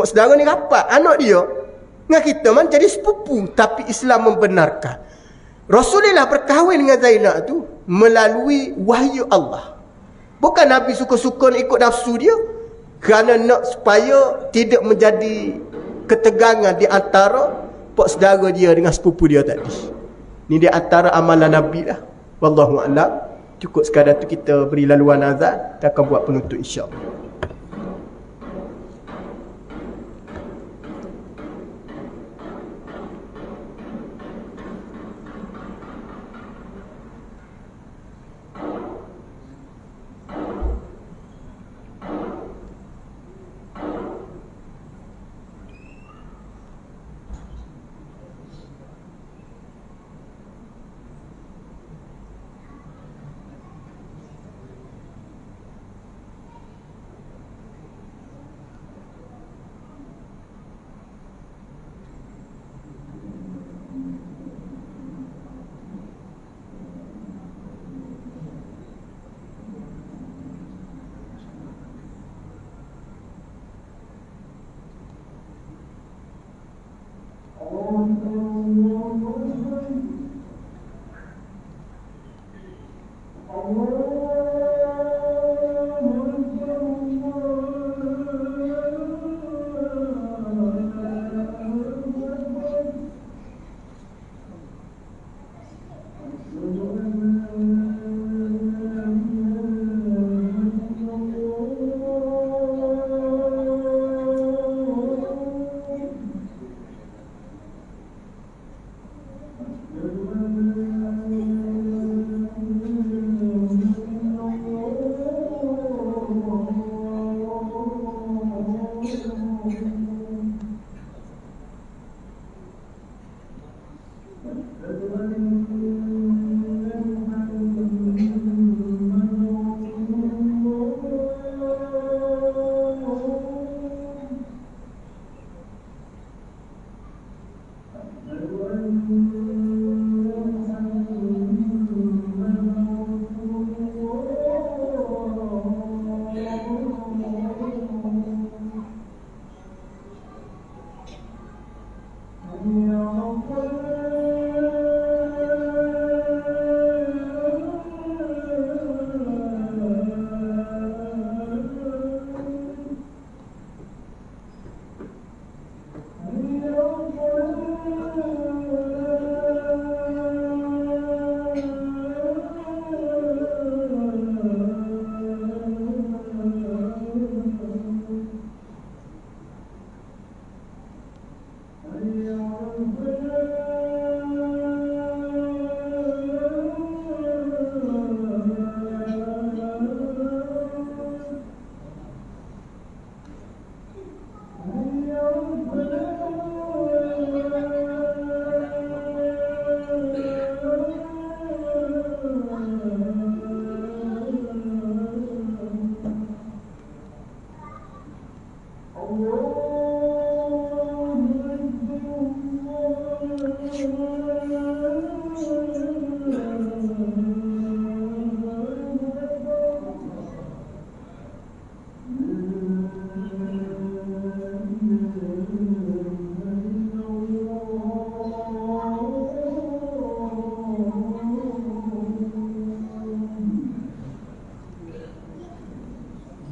saudara ni rapat, anak dia dengan kita man jadi sepupu, tapi Islam membenarkan. Rasulullah berkahwin dengan Zainab tu melalui wahyu Allah. Bukan Nabi suka-suka nak ikut nafsu dia, kerana nak supaya tidak menjadi ketegangan di antara pak saudara dia dengan sepupu dia tadi. Ni di antara amalan Nabi lah. Wallahu a'lam. Cukup sekadar tu kita beri laluan azan, kita akan buat penutup insya-Allah.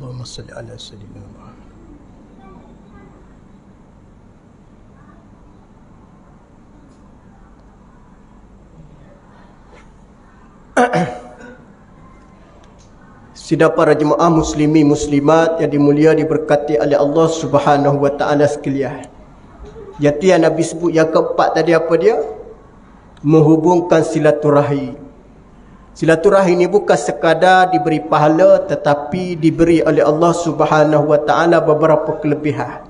Allahumma salli ala sayyidina Muhammad. Sidang para jemaah muslimi muslimat yang dimulia diberkati oleh Allah Subhanahu wa taala sekalian. Yaitu yang Nabi sebut yang keempat tadi apa dia? Menghubungkan silaturahim. Silaturahim ini bukan sekadar diberi pahala, tetapi diberi oleh Allah Subhanahu wa taala beberapa kelebihan.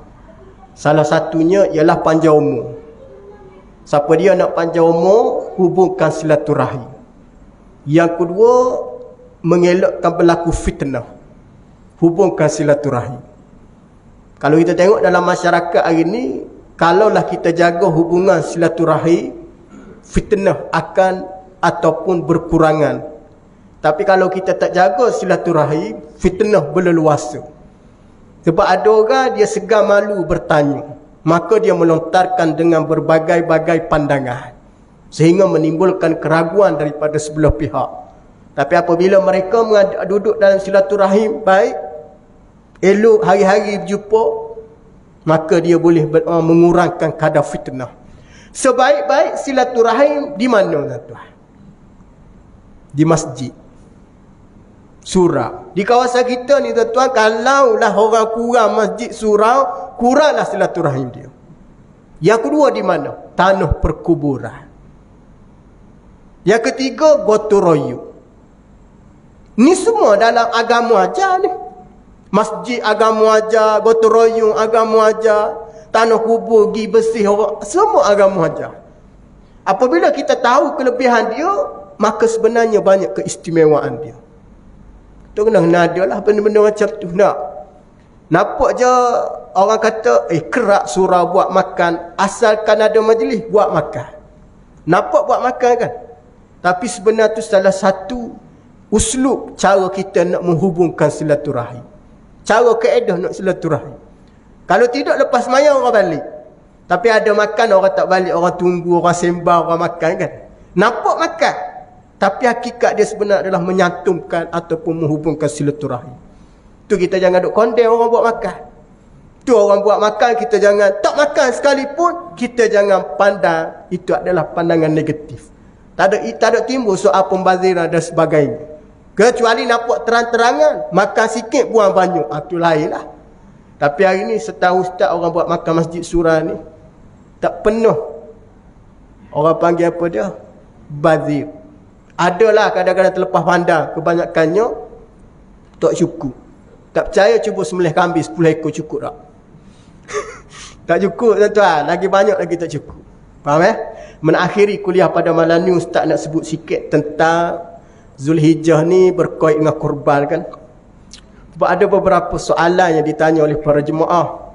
Salah satunya ialah panjang umur. Siapa dia nak panjang umur, hubungkan silaturahim. Yang kedua, mengelakkan berlaku fitnah. Hubungkan silaturahim. Kalau kita tengok dalam masyarakat hari ini, kalaulah kita jaga hubungan silaturahim, fitnah akan ataupun berkurangan. Tapi kalau kita tak jaga silaturahim, fitnah berleluasa. Sebab ada orang dia segan malu bertanya, maka dia melontarkan dengan berbagai-bagai pandangan, sehingga menimbulkan keraguan daripada sebelah pihak. Tapi apabila mereka duduk dalam silaturahim baik, elok hari-hari berjumpa, maka dia boleh mengurangkan kadar fitnah. Sebaik-baik silaturahim di mana tuan-tuan? Di masjid. surau. Di kawasan kita ni tuan-tuan, kalaulah orang kurang masjid surau, kuranglah silaturahim dia. Yang kedua di mana? Tanah perkuburan. Yang ketiga, gotong royong. Ni semua dalam agama ajar ni. Masjid agama ajar, gotong royong agama ajar, tanah kubur pergi bersih orang, semua agama ajar. Apabila kita tahu kelebihan dia, maka sebenarnya banyak keistimewaan dia. Tu kena ada lah benda-benda macam tu. Nampak je orang kata, kerak surau buat makan, asalkan ada majlis buat makan. Nampak buat makan kan? Tapi sebenarnya tu salah satu uslub cara kita nak menghubungkan silaturahim. Cara kaedah nak silaturahim. Kalau tidak, lepas mayang orang balik. Tapi ada makan, orang tak balik, orang tunggu, orang sembah, orang makan kan. Nampak makan. Tapi hakikat dia sebenarnya adalah menyantumkan ataupun menghubungkan silaturahim. Tu kita jangan duk condemn orang buat makan. Tu orang buat makan, kita jangan, tak makan sekalipun, kita jangan pandang itu adalah pandangan negatif. Tak ada timbul soal pembaziran dan sebagainya. Kecuali nampak terang-terangan, makan sikit buang banyak, itu lain lah. Tapi hari ni setahu ustaz, orang buat makan masjid surau ni tak penuh. Orang panggil apa dia? Bazir. Adalah kadang-kadang terlepas pandang, kebanyakannya tak cukup. Tak percaya, cuba sembelih kambing 10 ekor cukup tak? Tak cukup tuan-tuan, lagi banyak lagi tak cukup. Faham Menakhiri kuliah pada malam ni, ustaz nak sebut sikit tentang Zulhijjah ni berkait dengan kurban kan. Sebab ada beberapa soalan yang ditanya oleh para jemaah.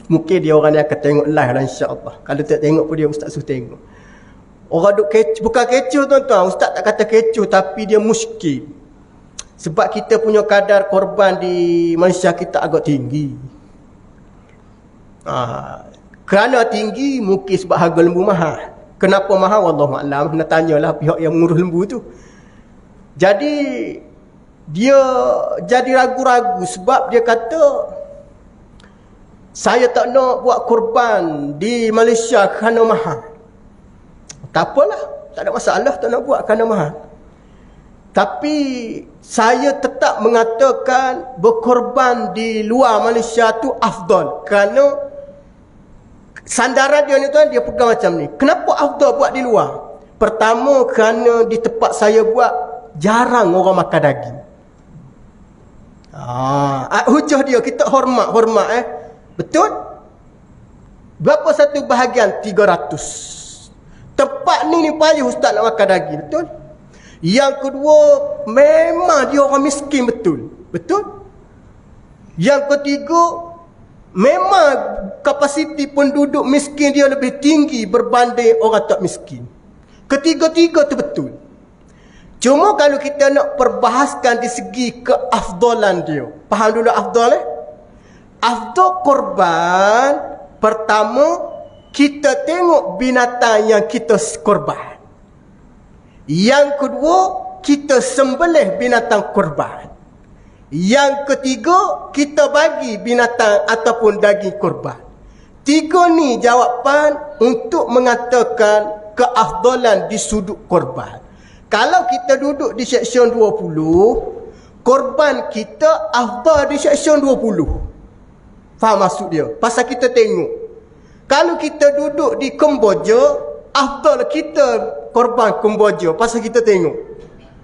Mungkin dia orang yang akan tengok live lah, insya-Allah. Kalau tak tengok pun dia ustaz suruh tengok. Orang duk kecoh, bukan kecoh tuan-tuan, ustaz tak kata kecoh, tapi dia muskil. Sebab kita punya kadar korban di Malaysia kita agak tinggi. Kerana tinggi, mungkin sebab harga lembu mahal. Kenapa mahal? Wallahualam, nak tanyalah pihak yang mengurus lembu tu. Jadi dia jadi ragu-ragu sebab dia kata, saya tak nak buat korban di Malaysia kerana mahal. Tak apalah, tak ada masalah tak nak buat kerana mahal. Tapi saya tetap mengatakan berkorban di luar Malaysia tu afdal. Kerana sandaran dia ni tuan, dia pegang macam ni. Kenapa afdal buat di luar? Pertama, kerana di tempat saya buat jarang orang makan daging. Hujah dia, kita hormat betul? Berapa satu bahagian? 300. Tempat ni payah ustaz nak makan daging, betul? Yang kedua, memang dia orang miskin, betul? Yang ketiga, memang kapasiti penduduk miskin dia lebih tinggi berbanding orang tak miskin. Ketiga-tiga tu betul. Cuma kalau kita nak perbahaskan di segi keafdalan dia. Faham dulu afdal Afdal korban, pertama, kita tengok binatang yang kita korban. Yang kedua, kita sembelih binatang korban. Yang ketiga, kita bagi binatang ataupun daging korban. 3 ni jawapan untuk mengatakan keafdalan di sudut korban. Kalau kita duduk di seksyen 20, korban kita afdal di seksyen 20. Faham maksud dia? Pasal kita tengok. Kalau kita duduk di Kemboja, afdal kita korban Kemboja. Pasal kita tengok.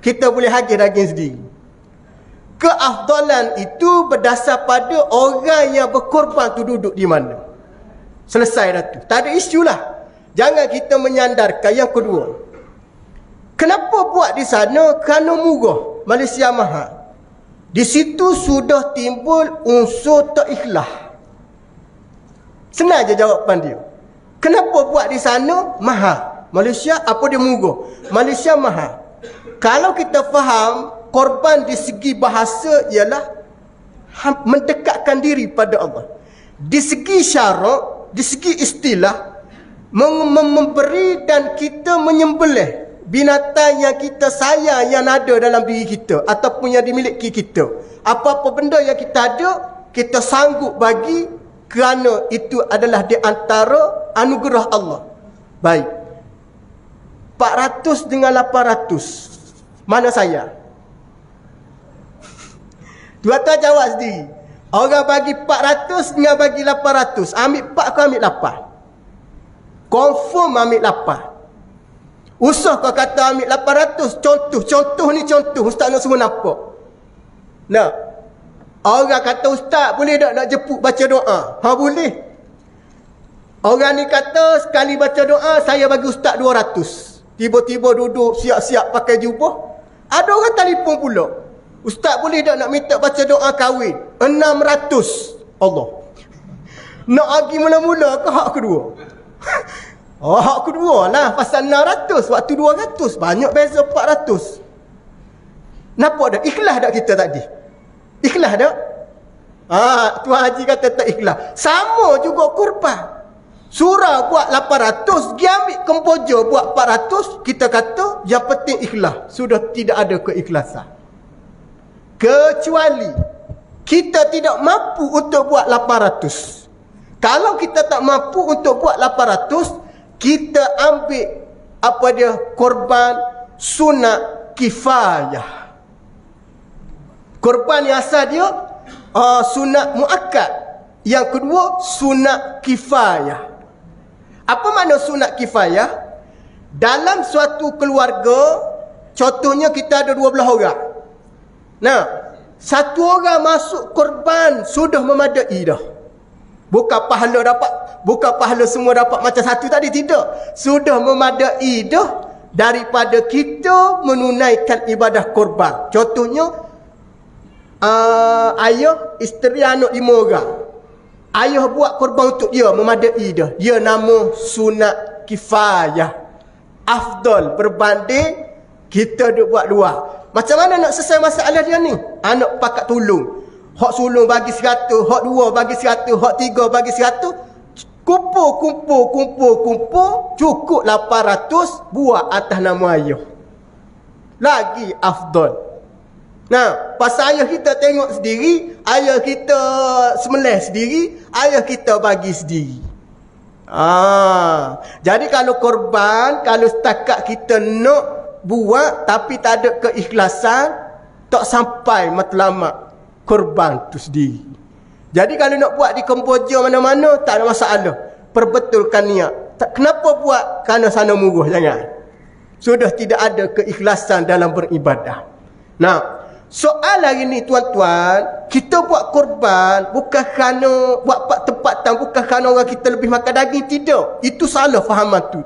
Kita boleh hagis daging sendiri. Keafdalan itu berdasar pada orang yang berkorban tu duduk di mana. Selesai dah tu. Tak ada isu lah. Jangan kita menyandarkan. Yang kedua, kenapa buat di sana? Kerana murah. Malaysia mahal. Di situ sudah timbul unsur tak ikhlas. Senang je jawapan dia. Kenapa buat di sana? Mahal. Malaysia apa dia murah? Malaysia mahal. Kalau kita faham, korban di segi bahasa ialah mendekatkan diri pada Allah. Di segi syarak, di segi istilah, memberi dan kita menyembelih binatang yang kita sayang, yang ada dalam diri kita ataupun yang dimiliki kita. Apa-apa benda yang kita ada, kita sanggup bagi, kerana itu adalah di antara anugerah Allah. Baik, 400 dengan 800, mana saya? Tuan-tuan jawab sendiri. Orang bagi 400 dengan bagi 800. Ambil 4 kau ambil 8. Confirm ambil 8. Usah kau kata ambil 800. Contoh ni contoh. Ustaz nak suruh nampak. Nah. Orang kata ustaz boleh tak nak jemput baca doa? Ha boleh. Orang ni kata sekali baca doa saya bagi ustaz 200. Tiba-tiba duduk siap-siap pakai jubah. Ada orang telefon pula. Ustaz boleh tak nak minta baca doa kahwin? 600. Allah. Nak pergi mula-mula ke hak kedua? Oh, hak kedua lah. Pasal 600. Waktu 200. Banyak beza 400. Nampak tak? Ikhlas tak kita tadi? Ikhlas tak? Tuan Haji kata tak ikhlas. Sama juga kurban. Surah buat 800, dia ambil Kemboja buat 400, kita kata yang penting ikhlas. Sudah tidak ada keikhlasan. Kecuali kita tidak mampu untuk buat 800. Kalau kita tak mampu untuk buat 800, kita ambil apa dia? Korban sunat kifayah. Korban yang asal dia sunat muakkad. Yang kedua sunat kifayah. Apa makna sunat kifayah? Dalam suatu keluarga, contohnya kita ada 12 orang. Nah, satu orang masuk korban sudah memadai dah. Bukan pahala semua dapat macam satu tadi, tidak. Sudah memadai dah daripada kita menunaikan ibadah korban. Contohnya ayah, isteri, anak 5 orang. Ayah buat korban untuk dia, memadai dah. Dia nama sunat kifayah. Afdal berbanding kita duk buat luar. Macam mana nak selesai masalah dia ni? Anak pakat tolong. Hak sulung bagi 100, hak 2 bagi 100, hak 3 bagi 100. Kumpul, cukup 800 buat atas nama ayah. Lagi afdal. Nah, pasal ayah kita tengok sendiri, ayah kita semelih sendiri, ayah kita bagi sendiri. Jadi kalau korban, kalau setakat kita nak buat tapi tak ada keikhlasan, tak sampai matlamat korban tu sendiri. Jadi kalau nak buat di Kemboja mana-mana, tak ada masalah. Perbetulkan niat. Kenapa buat? Kerana sana murah, jangan. Sudah tidak ada keikhlasan dalam beribadah. Nah, soal hari ni tuan-tuan, kita buat korban bukan kerana buat tempatan, bukan kerana orang kita lebih makan daging, tidak. Itu salah fahaman tu.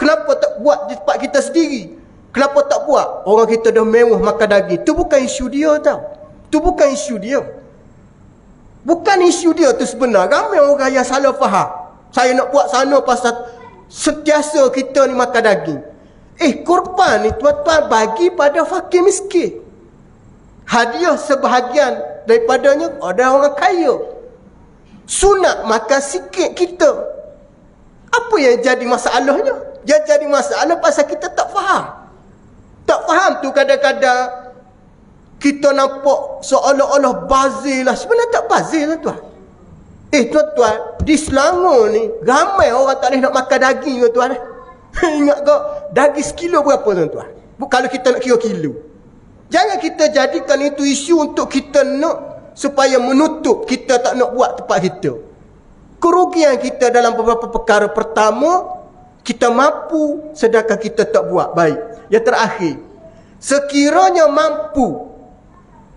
Kenapa tak buat di tempat kita sendiri? Kenapa tak buat? Orang kita dah mewah makan daging. Itu bukan isu dia tau. Itu bukan isu dia. Bukan isu dia tu sebenar. Ramai orang yang salah faham. Saya nak buat sana pasal sentiasa kita ni makan daging. Korban ni tuan-tuan bagi pada fakir miskin. Hadiah sebahagian daripadanya ada orang kaya. Sunat makan sikit kita. Apa yang jadi masalahnya? Yang jadi masalah pasal kita tak faham. Tak faham tu kadang-kadang kita nampak seolah-olah bazir lah. Sebenarnya tak bazir lah tuan. Tuan-tuan, di Selangor ni ramai orang tak boleh nak makan daging tuan. Ingat kau daging sekilo berapa tuan-tuan? Kalau kita nak kira kilo. Jangan kita jadikan itu isu untuk kita nak supaya menutup kita tak nak buat tempat kita. Kerugian kita dalam beberapa perkara. Pertama, kita mampu sedangkan kita tak buat. Baik. Yang terakhir, sekiranya mampu,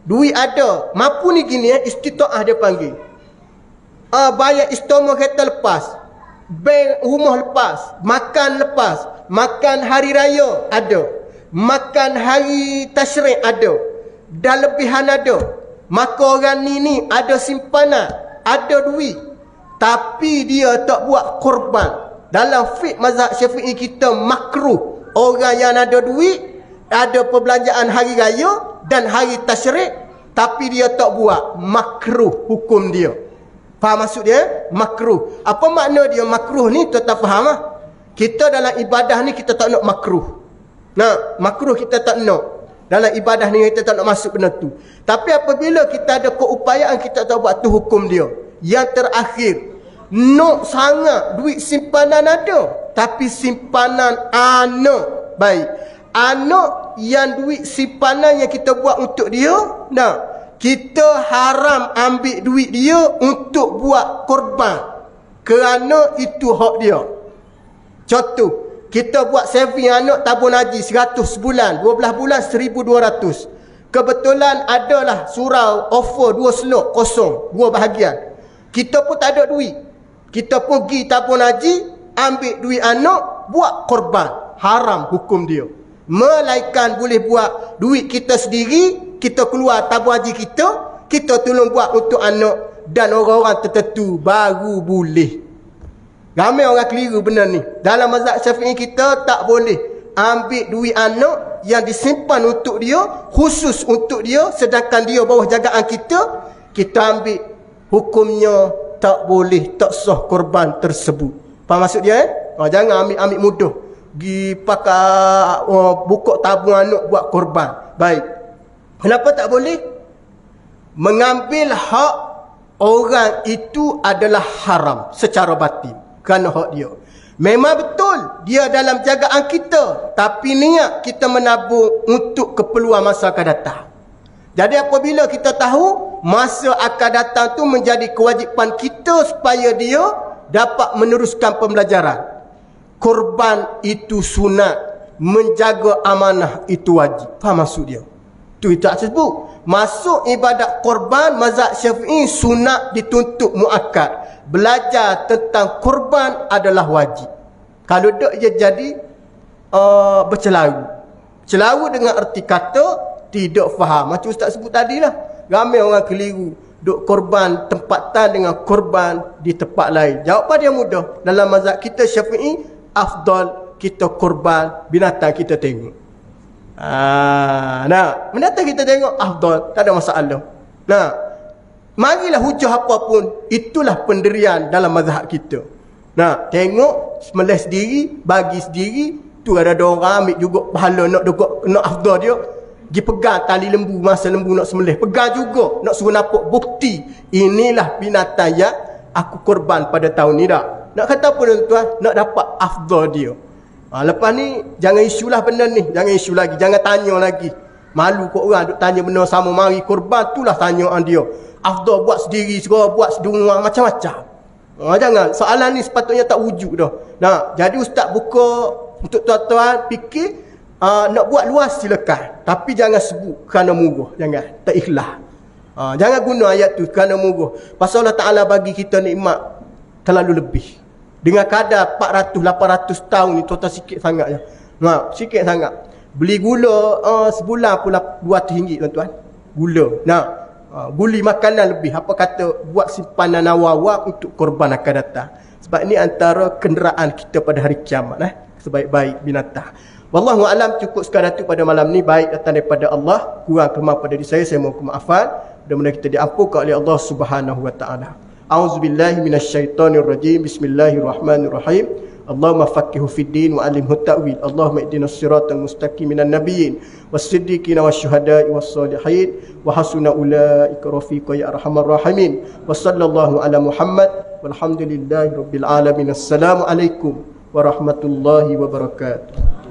duit ada, mampu ni gini istitaah dia panggil. Bayar istoma kereta lepas, bank rumah lepas, makan hari raya ada, makan hari tasyrik ada, dan lebihan ada. Maka orang ni ada simpanan, ada duit, tapi dia tak buat korban. Dalam fiqh mazhab Syafi'i kita makruh orang yang ada duit, ada perbelanjaan hari raya dan hari tasyrik, tapi dia tak buat, makruh hukum dia. Faham maksud dia? Makruh. Apa makna dia makruh ni? Tuan-tuan faham lah. Kita dalam ibadah ni kita tak nak makruh. Nah, makruh kita tak nak. Dalam ibadah ni kita tak nak masuk benda tu. Tapi apabila kita ada keupayaan, kita tak buat tu hukum dia. Yang terakhir, nak sangat duit simpanan ada, tapi simpanan anak. Baik. Anak yang duit simpanan yang kita buat untuk dia, nah, kita haram ambil duit dia untuk buat korban, kerana itu hak dia. Contoh, kita buat saving anak tabung haji 100 sebulan, 12 bulan 1,200. Kebetulan adalah surau offer 2 slot kosong, 2 bahagian. Kita pun tak ada duit, kita pergi tabung haji, ambil duit anak, buat korban. Haram hukum dia. Melainkan boleh buat duit kita sendiri, kita keluar tabung haji kita tolong buat untuk anak dan orang-orang tertentu, baru boleh. Ramai orang keliru benda ni. Dalam mazhab Syafi'i kita tak boleh ambil duit anak yang disimpan untuk dia, khusus untuk dia, sedangkan dia bawah jagaan kita ambil. Hukumnya tak boleh, tak sah korban tersebut. Faham maksud dia? Jangan ambil mudah. Pergi pakai buka tabung anak buat korban. Baik. Kenapa tak boleh? Mengambil hak orang itu adalah haram secara batin. Kerana hak dia. Memang betul dia dalam jagaan kita, tapi niat kita menabung untuk keperluan masa akan datang. Jadi apabila kita tahu masa akan datang tu menjadi kewajipan kita supaya dia dapat meneruskan pembelajaran. Korban itu sunat, menjaga amanah itu wajib. Faham maksud dia? Tu tak sebut. Masuk ibadat korban, mazhab Syafi'i sunat dituntut muakkad. Belajar tentang korban adalah wajib. Kalau tak dia jadi bercelaru. Celaru dengan erti kata tidak faham. Macam Ustaz sebut tadi lah. Ramai orang keliru. Duk korban tempatan dengan korban di tempat lain. Jawapan dia mudah. Dalam mazhab kita Syafi'i, afdal kita korban binatang kita tengok. Binatang kita tengok afdal, tak ada masalah. Marilah hujah apapun, itulah pendirian dalam mazhab kita. Tengok sembelih sendiri, bagi sendiri, tu ada orang ambil juga pahala nak afdal dia. Pergi pegang tali lembu, masa lembu nak sembelih, pegang juga nak suruh nampak bukti inilah binatang yang aku korban pada tahun ni dah. Nak kata apa tuan-tuan? Nak dapat afdal dia. Lepas ni jangan isulah benda ni, jangan isu lagi, jangan tanya lagi. Malu kok orang duk tanya benda sama, mari korban itulah tanyaan dia. Afdal buat sendiri, segera buat sedungang macam-macam. Jangan, soalan ni sepatutnya tak wujud dah. Jadi ustaz buka untuk tuan-tuan fikir, nak buat luas silakan, tapi jangan sebut kerana murah, jangan, tak ikhlas. Jangan guna ayat tu kerana murah. Pasal Allah Ta'ala bagi kita nikmat terlalu lebih. Dengan kadar 400-800 tahun ni, total sikit sangat je. Sikit sangat. Beli gula sebulan pula RM200 tuan-tuan. Gula. Beli makanan lebih. Apa kata buat simpanan awal-awal untuk korban akan datang. Sebab ni antara kenderaan kita pada hari kiamat. Sebaik-baik binatang. Wallahu alam, cukup sekadar tu pada malam ni. Baik datang daripada Allah, kurang kelemahan pada diri saya mohon maafan. Mudah-mudahan kita diampunkan oleh Allah Subhanahu wa taala. A'udzubillahi minasyaitonirrajim. Bismillahirrahmanirrahim. Allahumma faqihu fid din wa 'allimhu ta'wil. Allahumma ihdinas siratal mustaqim minan nabiyyin was-siddiqin wasyuhada'i was-shalihin wa hasuna ulaika rafiqa ya arhamar rahimin. Wa sallallahu ala Muhammad walhamdulillahi rabbil alamin. Assalamu alaikum warahmatullahi wabarakatuh.